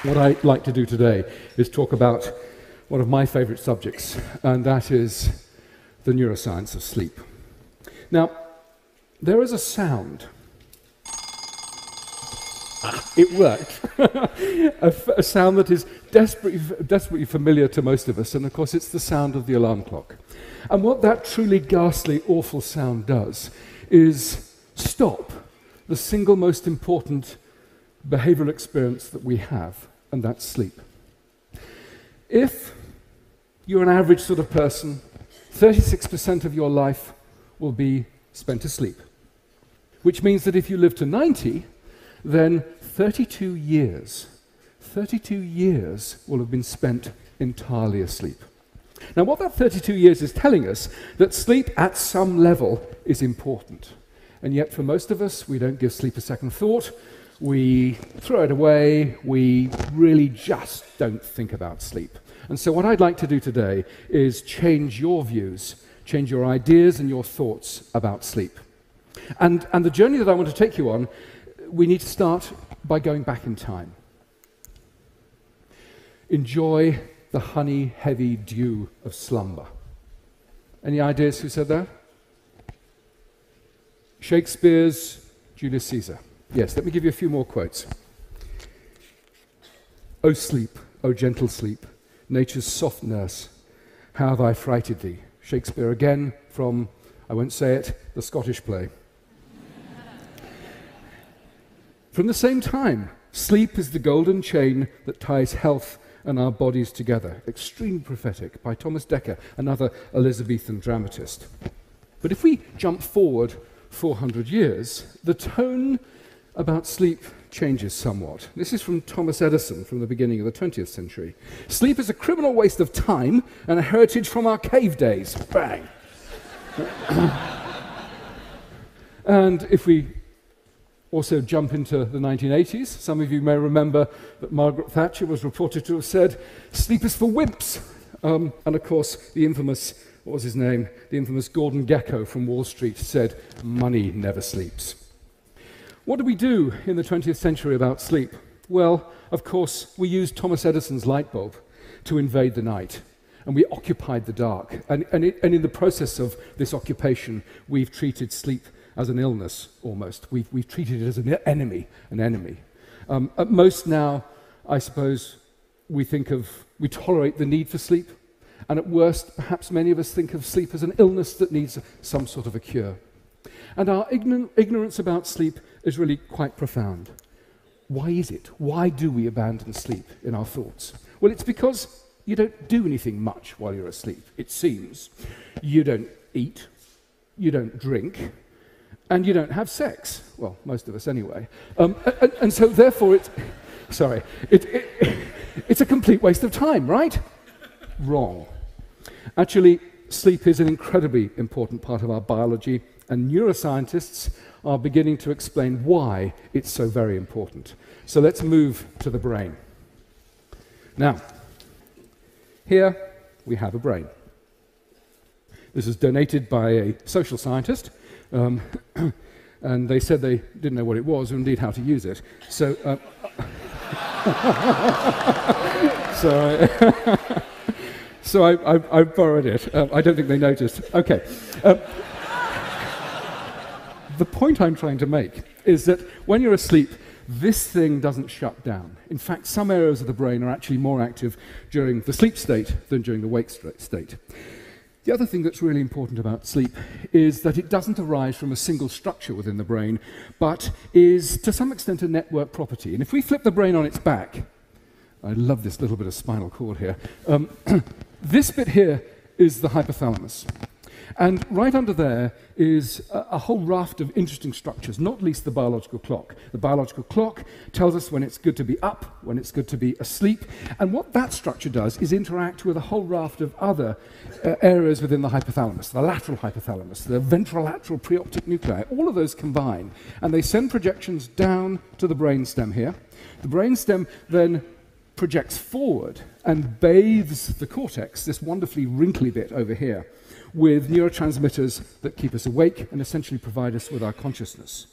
What I'd like to do today is talk about one of my favorite subjects, and that is the neuroscience of sleep. Now, there is a sound. It worked. a sound that is desperately familiar to most of us, and of course it's the sound of the alarm clock. And what that truly ghastly, awful sound does is stop the single most important behavioral experience that we have, and that's sleep. If you're an average sort of person, 36% of your life will be spent asleep, which means that if you live to 90, then 32 years will have been spent entirely asleep. Now, what that 32 years is telling us, that sleep at some level is important. And yet, for most of us, we don't give sleep a second thought. We throw it away. We really just don't think about sleep. And so what I'd like to do today is change your views, change your ideas and your thoughts about sleep. And the journey that I want to take you on, we need to start by going back in time. Enjoy the honey-heavy dew of slumber. Any ideas who said that? Shakespeare's Julius Caesar. Yes, let me give you a few more quotes. O sleep, O gentle sleep, nature's soft nurse, how have I frighted thee? Shakespeare again from, I won't say it, the Scottish play. From the same time, sleep is the golden chain that ties health and our bodies together. Extremely prophetic, by Thomas Dekker, another Elizabethan dramatist. But if we jump forward 400 years, the tone about sleep changes somewhat. This is from Thomas Edison from the beginning of the 20th century. Sleep is a criminal waste of time and a heritage from our cave days. Bang! And if we also jump into the 1980s, some of you may remember that Margaret Thatcher was reported to have said, sleep is for wimps. And of course, the infamous, what was his name? The infamous Gordon Gekko from Wall Street said, money never sleeps. What do we do in the 20th century about sleep? Well, of course, we used Thomas Edison's light bulb to invade the night, and we occupied the dark. And in the process of this occupation, we've treated sleep as an illness, almost. We've treated it as an enemy. At most now, I suppose, we tolerate the need for sleep, and at worst, perhaps many of us think of sleep as an illness that needs some sort of a cure. And our ignorance about sleep is really quite profound. Why is it? Why do we abandon sleep in our thoughts? Well, it's because you don't do anything much while you're asleep, it seems. You don't eat, you don't drink, and you don't have sex. Well, most of us anyway. And so therefore it's a complete waste of time, right? Wrong. Actually, sleep is an incredibly important part of our biology, and neuroscientists are beginning to explain why it's so very important. So let's move to the brain. Now, here we have a brain. This is donated by a social scientist, and they said they didn't know what it was, or indeed how to use it. So, so I borrowed it. I don't think they noticed. Okay. The point I'm trying to make is that when you're asleep, this thing doesn't shut down. In fact, some areas of the brain are actually more active during the sleep state than during the wake state. The other thing that's really important about sleep is that it doesn't arise from a single structure within the brain, but is to some extent a network property. And if we flip the brain on its back, I love this little bit of spinal cord here, this bit here is the hypothalamus. And right under there is a whole raft of interesting structures, not least the biological clock. The biological clock tells us when it's good to be up, when it's good to be asleep. And what that structure does is interact with a whole raft of other areas within the hypothalamus, the lateral hypothalamus, the ventrolateral preoptic nuclei. All of those combine, and they send projections down to the brainstem here. The brainstem then projects forward and bathes the cortex, this wonderfully wrinkly bit over here, with neurotransmitters that keep us awake and essentially provide us with our consciousness.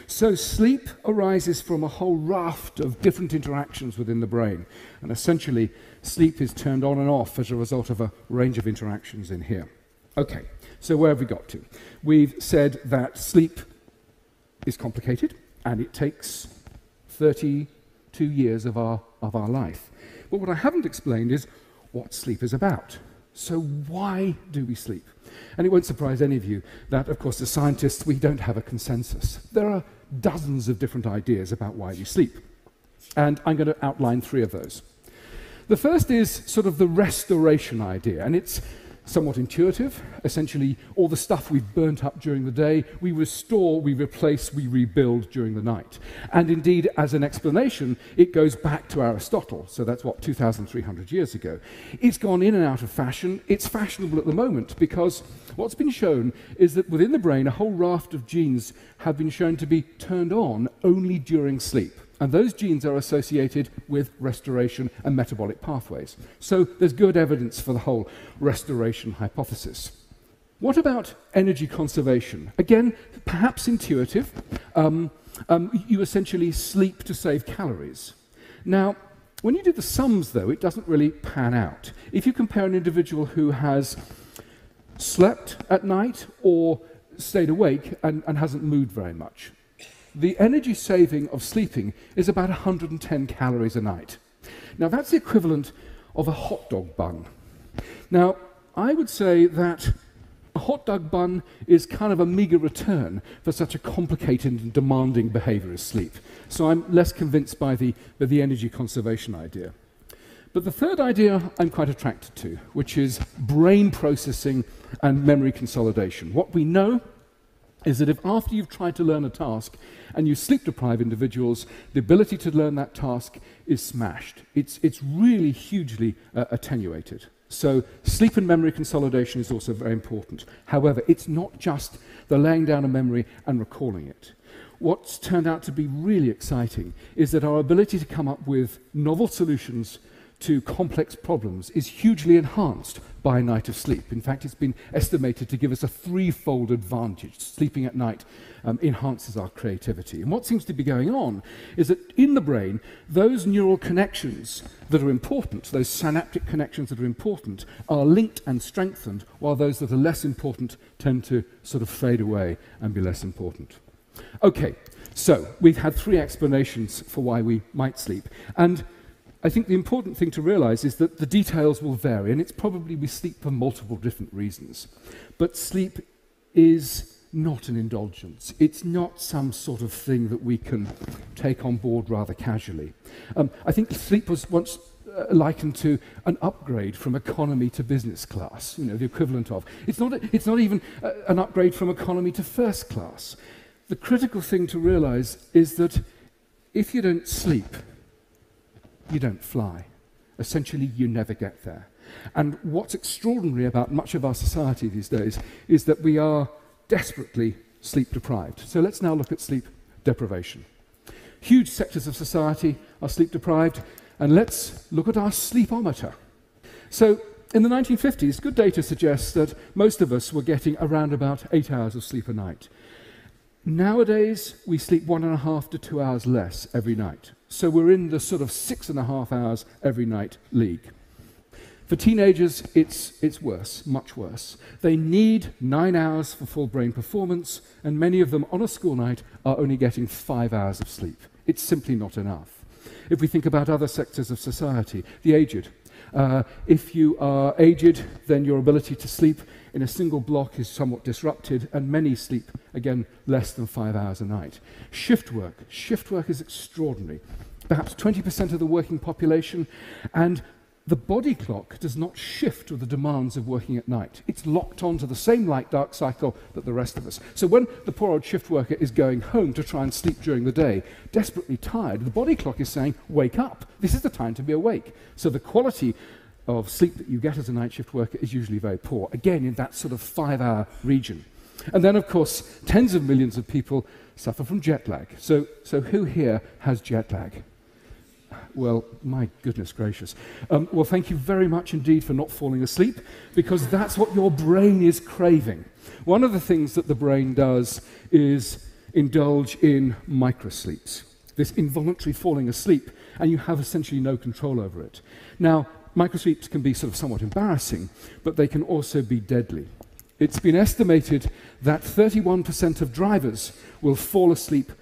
So sleep arises from a whole raft of different interactions within the brain. And essentially, sleep is turned on and off as a result of a range of interactions in here. Okay, so where have we got to? We've said that sleep is complicated, and it takes 32 years of our life. But what I haven't explained is what sleep is about. So why do we sleep? And it won't surprise any of you that, of course, as scientists, we don't have a consensus. There are dozens of different ideas about why we sleep. And I'm going to outline 3 of those. The first is sort of the restoration idea, and it's somewhat intuitive. Essentially, all the stuff we've burnt up during the day, we restore, we replace, we rebuild during the night. And indeed, as an explanation, it goes back to Aristotle. So that's what, 2,300 years ago. It's gone in and out of fashion. It's fashionable at the moment because what's been shown is that within the brain, a whole raft of genes have been shown to be turned on only during sleep. And those genes are associated with restoration and metabolic pathways. So there's good evidence for the whole restoration hypothesis. What about energy conservation? Again, perhaps intuitive. You essentially sleep to save calories. Now, when you do the sums, though, it doesn't really pan out. If you compare an individual who has slept at night or stayed awake and hasn't moved very much, the energy saving of sleeping is about 110 calories a night. Now, that's the equivalent of a hot dog bun. Now, I would say that a hot dog bun is kind of a meager return for such a complicated and demanding behavior as sleep. So I'm less convinced by the energy conservation idea. But the third idea I'm quite attracted to, which is brain processing and memory consolidation. What we know is that if after you've tried to learn a task and you sleep-deprive individuals, the ability to learn that task is smashed. It's really hugely attenuated. So sleep and memory consolidation is also very important. However, it's not just the laying down of memory and recalling it. What's turned out to be really exciting is that our ability to come up with novel solutions to complex problems is hugely enhanced by a night of sleep. In fact, it's been estimated to give us a 3-fold advantage. Sleeping at night enhances our creativity. And what seems to be going on is that in the brain, those neural connections that are important, those synaptic connections that are important, are linked and strengthened, while those that are less important tend to sort of fade away and be less important. Okay, so we've had 3 explanations for why we might sleep. And I think the important thing to realize is that the details will vary, and it's probably we sleep for multiple different reasons. But sleep is not an indulgence. It's not some sort of thing that we can take on board rather casually. I think sleep was once likened to an upgrade from economy to business class, the equivalent of. It's not even an upgrade from economy to first class. The critical thing to realize is that if you don't sleep, you don't fly. Essentially, you never get there. And what's extraordinary about much of our society these days is that we are desperately sleep deprived. So let's now look at sleep deprivation. Huge sectors of society are sleep deprived, and let's look at our sleepometer. So in the 1950s, good data suggests that most of us were getting around about 8 hours of sleep a night. Nowadays, we sleep 1.5 to 2 hours less every night. So we're in the sort of 6.5 hours every night league. For teenagers, it's worse, much worse. They need 9 hours for full brain performance, and many of them on a school night are only getting 5 hours of sleep. It's simply not enough. If we think about other sectors of society, the aged. If you are aged, then your ability to sleep in a single block is somewhat disrupted, and many sleep, again, less than 5 hours a night. Shift work is extraordinary. Perhaps 20% of the working population, and the body clock does not shift with the demands of working at night. It's locked onto the same light-dark cycle that the rest of us. So when the poor old shift worker is going home to try and sleep during the day, desperately tired, the body clock is saying, wake up. This is the time to be awake. So the quality of sleep that you get as a night shift worker is usually very poor, again, in that sort of 5-hour region. And then, of course, tens of millions of people suffer from jet lag. So who here has jet lag? Well, my goodness gracious. Well, thank you very much indeed for not falling asleep, because that's what your brain is craving. One of the things that the brain does is indulge in microsleeps, this involuntary falling asleep, and you have essentially no control over it. Now, microsleeps can be sort of somewhat embarrassing, but they can also be deadly. It's been estimated that 31% of drivers will fall asleep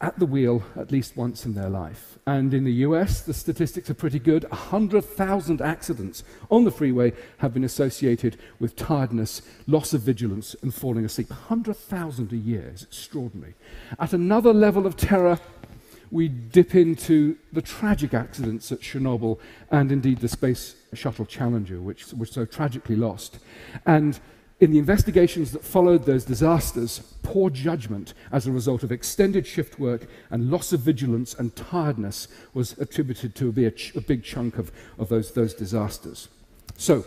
at the wheel at least once in their life. And in the US, the statistics are pretty good. 100,000 accidents on the freeway have been associated with tiredness, loss of vigilance, and falling asleep. 100,000 a year is extraordinary. At another level of terror, we dip into the tragic accidents at Chernobyl and indeed the Space Shuttle Challenger, which was so tragically lost. And in the investigations that followed those disasters, poor judgment as a result of extended shift work and loss of vigilance and tiredness was attributed to be a big chunk of those disasters. So,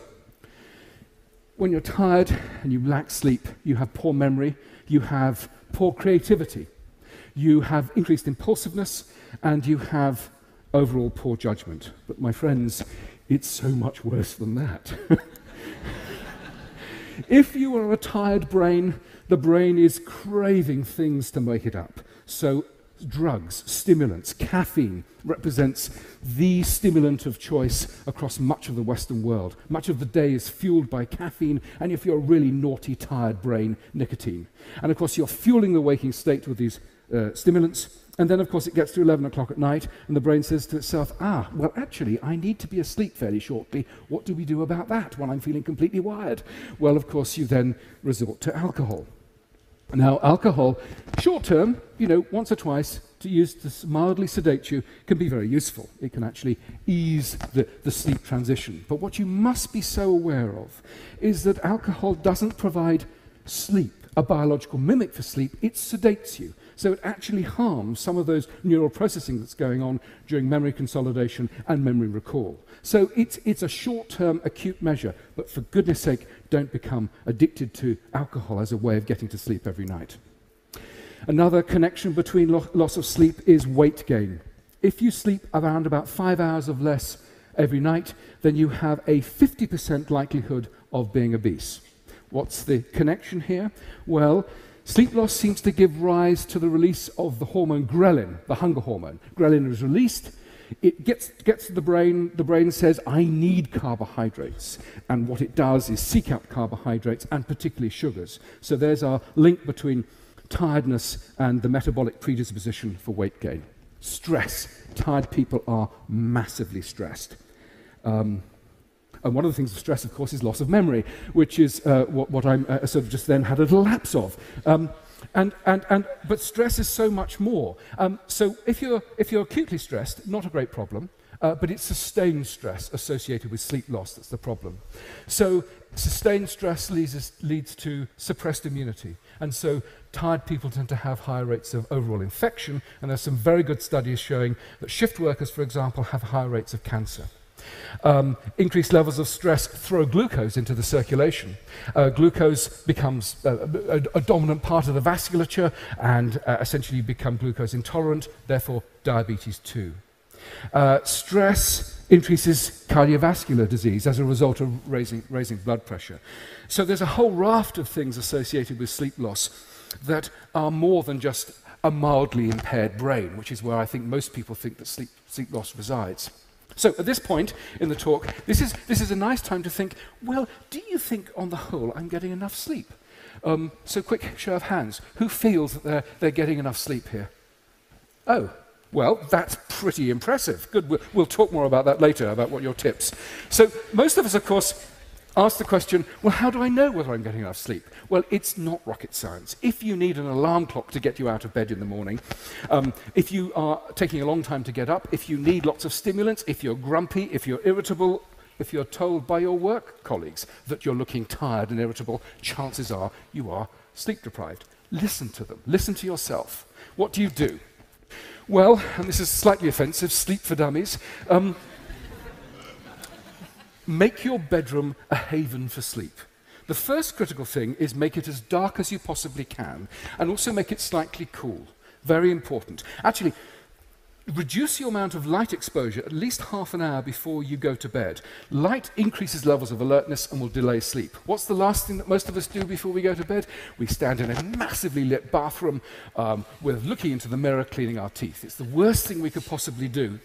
when you're tired and you lack sleep, you have poor memory, you have poor creativity, you have increased impulsiveness, and you have overall poor judgment. But my friends, it's so much worse than that. If you are a tired brain, the brain is craving things to make it up. So drugs, stimulants, caffeine represents the stimulant of choice across much of the Western world. Much of the day is fueled by caffeine, and if you're a really naughty, tired brain, nicotine. And of course, you're fueling the waking state with these stimulants, and then of course it gets to 11 o'clock at night, and the brain says to itself, well actually I need to be asleep fairly shortly. What do we do about that when I'm feeling completely wired? Well, of course you then resort to alcohol. Now alcohol, short term, once or twice to use to mildly sedate you, can be very useful. It can actually ease the sleep transition. But what you must be so aware of is that alcohol doesn't provide sleep, a biological mimic for sleep. It sedates you. So it actually harms some of those neural processing that's going on during memory consolidation and memory recall. So it's a short-term acute measure, but for goodness sake, don't become addicted to alcohol as a way of getting to sleep every night. Another connection between loss of sleep is weight gain. If you sleep around about 5 hours of less every night, then you have a 50% likelihood of being obese. What's the connection here? Well, sleep loss seems to give rise to the release of the hormone ghrelin, the hunger hormone. Ghrelin is released, it gets to the brain says, I need carbohydrates. And what it does is seek out carbohydrates, and particularly sugars. So there's our link between tiredness and the metabolic predisposition for weight gain. Stress. Tired people are massively stressed. And one of the things of stress, of course, is loss of memory, which is what I'm sort of just then had a little lapse of. But stress is so much more. So if you're acutely stressed, not a great problem, but it's sustained stress associated with sleep loss that's the problem. So sustained stress leads to suppressed immunity. And so tired people tend to have higher rates of overall infection, and there's some very good studies showing that shift workers, for example, have higher rates of cancer. Increased levels of stress throw glucose into the circulation. Glucose becomes a dominant part of the vasculature and essentially become glucose intolerant, therefore diabetes too. Stress increases cardiovascular disease as a result of raising blood pressure. So there's a whole raft of things associated with sleep loss that are more than just a mildly impaired brain, which is where I think most people think that sleep loss resides. So at this point in the talk, this is a nice time to think, well, do you think on the whole I'm getting enough sleep? So quick show of hands. Who feels that they're getting enough sleep here? Oh, well, that's pretty impressive. Good, we'll talk more about that later, about what your tips. So most of us, of course, ask the question, well, how do I know whether I'm getting enough sleep? Well, it's not rocket science. If you need an alarm clock to get you out of bed in the morning, if you are taking a long time to get up, if you need lots of stimulants, if you're grumpy, if you're irritable, if you're told by your work colleagues that you're looking tired and irritable, chances are you are sleep deprived. Listen to them. Listen to yourself. What do you do? Well, and this is slightly offensive, sleep for dummies. Make your bedroom a haven for sleep. The first critical thing is make it as dark as you possibly can, and also make it slightly cool. Very important. Actually, reduce your amount of light exposure at least half an hour before you go to bed. Light increases levels of alertness and will delay sleep. What's the last thing that most of us do before we go to bed? We stand in a massively lit bathroom with looking into the mirror, cleaning our teeth. It's the worst thing we could possibly do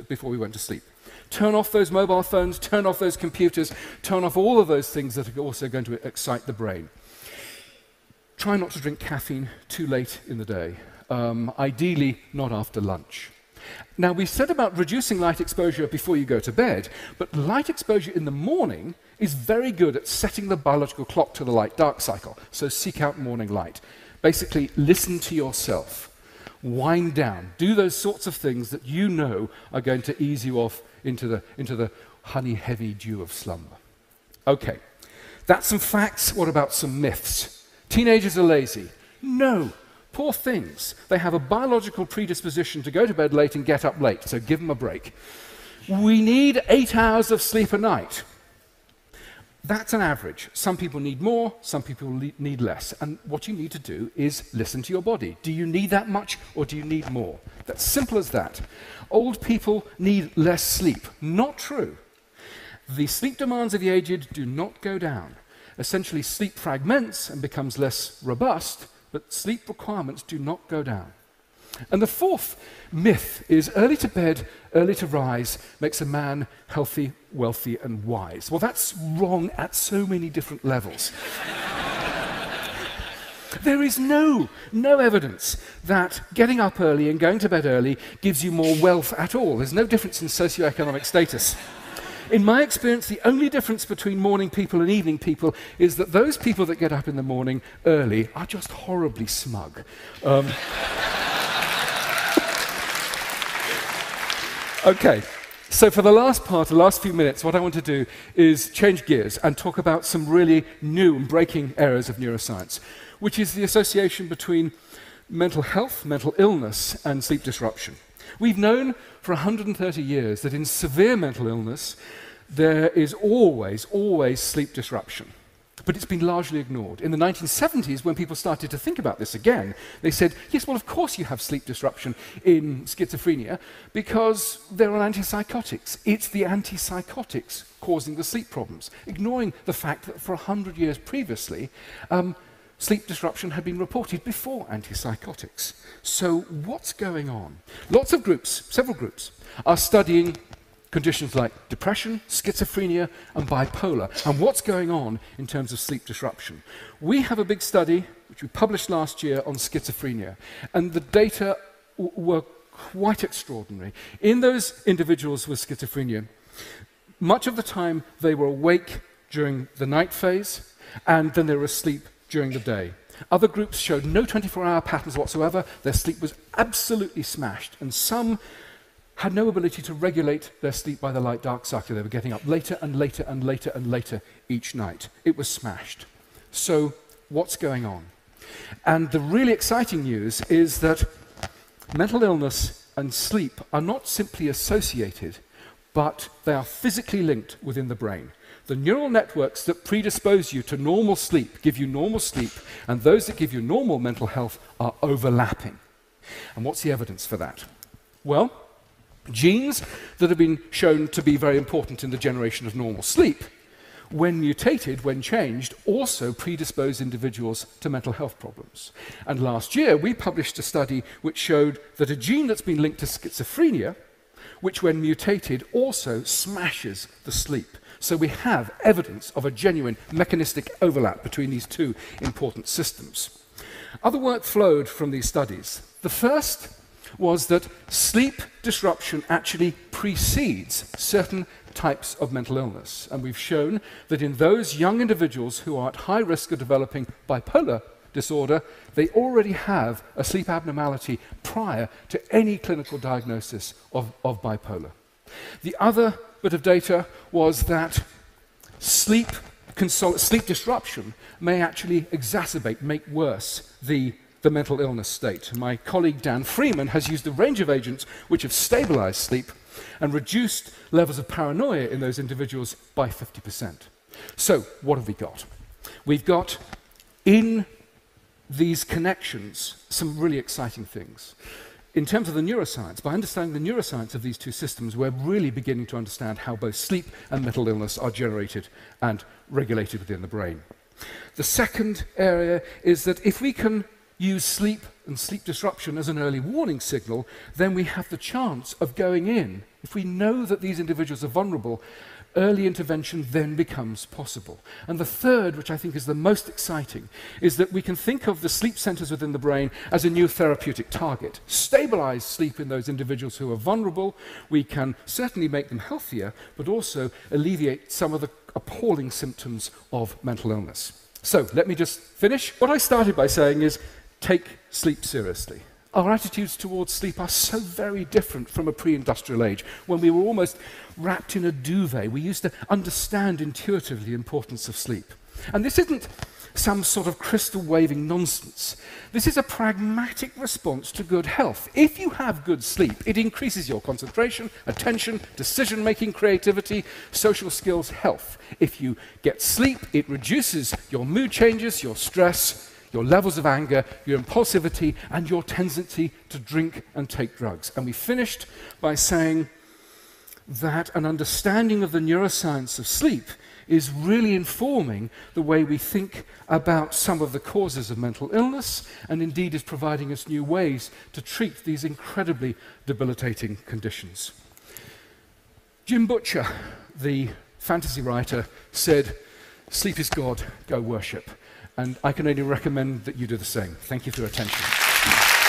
before we went to sleep. Turn off those mobile phones, turn off those computers, turn off all of those things that are also going to excite the brain. Try not to drink caffeine too late in the day. Ideally, not after lunch. Now, we said about reducing light exposure before you go to bed, but light exposure in the morning is very good at setting the biological clock to the light-dark cycle, so seek out morning light. Basically, listen to yourself. Wind down. Do those sorts of things that you know are going to ease you off into the honey-heavy dew of slumber. Okay, that's some facts. What about some myths? Teenagers are lazy. No. Poor things. They have a biological predisposition to go to bed late and get up late, so give them a break. We need 8 hours of sleep a night. That's an average. Some people need more, some people need less. And what you need to do is listen to your body. Do you need that much or do you need more? That's simple as that. Old people need less sleep. Not true. The sleep demands of the aged do not go down. Essentially, sleep fragments and becomes less robust, but sleep requirements do not go down. And the fourth myth is early to bed, early to rise makes a man healthy, wealthy, and wise. Well, that's wrong at so many different levels. There is no evidence that getting up early and going to bed early gives you more wealth at all. There's no difference in socioeconomic status. In my experience, the only difference between morning people and evening people is that those people that get up in the morning early are just horribly smug. Okay, so for the last few minutes, what I want to do is change gears and talk about some really new and breaking areas of neuroscience, which is the association between mental health, mental illness, and sleep disruption. We've known for 130 years that in severe mental illness, there is always sleep disruption. But it's been largely ignored. In the 1970s, when people started to think about this again, they said, yes, well, of course you have sleep disruption in schizophrenia because they're on antipsychotics. It's the antipsychotics causing the sleep problems, ignoring the fact that for 100 years previously, sleep disruption had been reported before antipsychotics. So what's going on? Lots of groups, several groups, are studying conditions like depression, schizophrenia, and bipolar, and what's going on in terms of sleep disruption. We have a big study, which we published last year, on schizophrenia, and the data were quite extraordinary. In those individuals with schizophrenia, much of the time they were awake during the night phase, and then they were asleep during the day. Other groups showed no 24-hour patterns whatsoever. Their sleep was absolutely smashed, and some had no ability to regulate their sleep by the light-dark cycle. They were getting up later and later and later and later each night. It was smashed. So what's going on? And the really exciting news is that mental illness and sleep are not simply associated, but they are physically linked within the brain. The neural networks that predispose you to normal sleep give you normal sleep, and those that give you normal mental health are overlapping. And what's the evidence for that? Well, genes that have been shown to be very important in the generation of normal sleep, when mutated, when changed, also predispose individuals to mental health problems. And last year, we published a study which showed that a gene that's been linked to schizophrenia, which when mutated also smashes the sleep. So we have evidence of a genuine mechanistic overlap between these two important systems. Other work flowed from these studies. The first was that sleep disruption actually precedes certain types of mental illness. And we've shown that in those young individuals who are at high risk of developing bipolar disorder, they already have a sleep abnormality prior to any clinical diagnosis of bipolar. The other bit of data was that sleep disruption may actually exacerbate, make worse the mental illness state. My colleague Dan Freeman has used a range of agents which have stabilized sleep and reduced levels of paranoia in those individuals by 50%. So, what have we got? We've got, in these connections, some really exciting things. in terms of the neuroscience, by understanding the neuroscience of these two systems, we're really beginning to understand how both sleep and mental illness are generated and regulated within the brain. The second area is that if we can use sleep and sleep disruption as an early warning signal, then we have the chance of going in. If we know that these individuals are vulnerable, early intervention then becomes possible. And the third, which I think is the most exciting, is that we can think of the sleep centers within the brain as a new therapeutic target. Stabilize sleep in those individuals who are vulnerable. We can certainly make them healthier, but also alleviate some of the appalling symptoms of mental illness. So let me just finish. What I started by saying is, take sleep seriously. Our attitudes towards sleep are so very different from a pre-industrial age, when we were almost wrapped in a duvet. We used to understand intuitively the importance of sleep. And this isn't some sort of crystal-waving nonsense. This is a pragmatic response to good health. If you have good sleep, it increases your concentration, attention, decision-making, creativity, social skills, health. If you get sleep, it reduces your mood changes, your stress, your levels of anger, your impulsivity, and your tendency to drink and take drugs. And we finished by saying that an understanding of the neuroscience of sleep is really informing the way we think about some of the causes of mental illness, and indeed is providing us new ways to treat these incredibly debilitating conditions. Jim Butcher, the fantasy writer, said, "Sleep is God, go worship." And I can only recommend that you do the same. Thank you for your attention.